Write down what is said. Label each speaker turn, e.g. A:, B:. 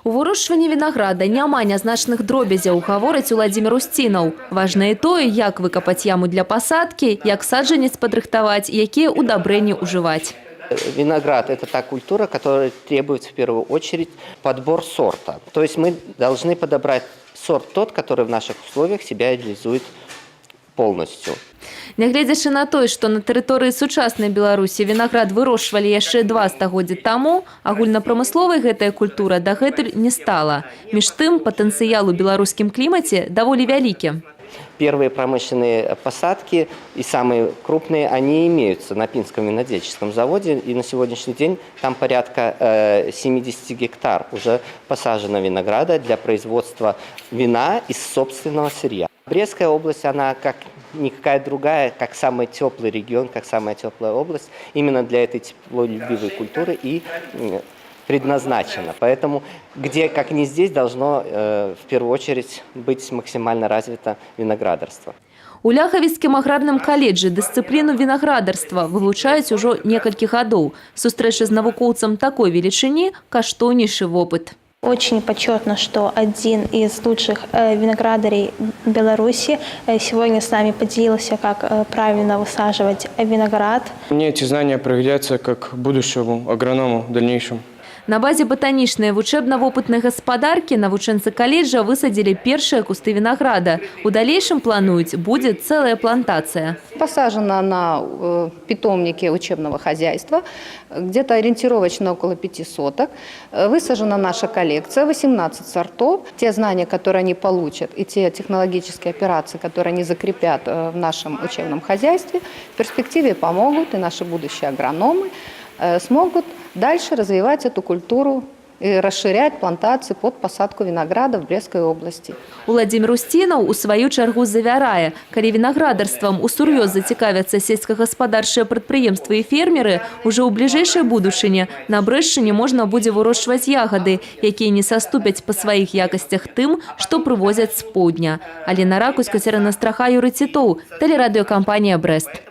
A: У вырошчванні вінаграда няма нязначных дробязяў, гаворыць Уладзімір Усцінаў. Важна і тое, як выкапаць яму для пасадкі, як саджанец падрыхтаваць, якія ўдабрэнні ўжываць.
B: Виноград – это та культура, которая требует в первую очередь подбор сорта. То есть мы должны подобрать сорт тот, который в наших условиях себя реализует полностью.
A: Нягледзячы на тое, што на тэрыторыі сучаснай Беларусі вінаград вырошчвалі яшчэ 2 стагоддзі таму, агульнапрамысловай гэтая культура дагэтуль не стала. Між тым, патэнцыял у беларускім клімаце даволі вялікі.
B: Первые промышленные посадки и самые крупные, они имеются на Пинском винодельческом заводе. И на сегодняшний день там порядка 70 гектар уже посажено винограда для производства вина из собственного сырья. Брестская область, она как никакая другая, как самый теплый регион, как самая теплая область, именно для этой теплолюбивой культуры и предназначена. Поэтому где, как ни здесь, должно в первую очередь быть максимально развито виноградарство.
A: У Ляхавіцкім аграрным каледжы дысцыпліну вінаградарства вывучаюць ужо некалькі гадоў. Сустрэча з навукоўцам такой велічыні – каштоўнейшы вопыт.
C: Очень почетно, что один из лучших виноградарей Беларуси сегодня с нами поделился, как правильно высаживать виноград.
D: Мне эти знания пригодятся как будущему агроному в дальнейшем.
A: На базе ботанічнай вучэбна-вопытнай гаспадаркі навучэнцы каледжа высадзілі першыя кусты винограда. У далейшым плануюць, будет целая плантация.
E: Посажена на питомнике учебного хозяйства, где-то ориентировочно около 5 соток. Высажена наша коллекция, 18 сортов. Те знания, которые они получат, и те технологические операции, которые они закрепят в нашем учебном хозяйстве, в перспективе помогут, и наши будущие агрономы смогут дальше развивать эту культуру и расширять плантации под посадку винограда в Брестской области.
A: Уладзімір Усцінаў у сваю чаргу завярае, калі вінаградарствам усур'ёз зацікавяцца сельскагаспадарчыя прадпрыемствы і фермеры, ужо ў бліжэйшай будучыні на Брэшчыне можна будзе вырошчваць ягады, якія не саступяць па сваіх якасцях тым, што прывозяць з поўдня. Алена Ракусь, Кацярына Страха, Юрый Цітоў, тэлерадыёкампанія «Брэст».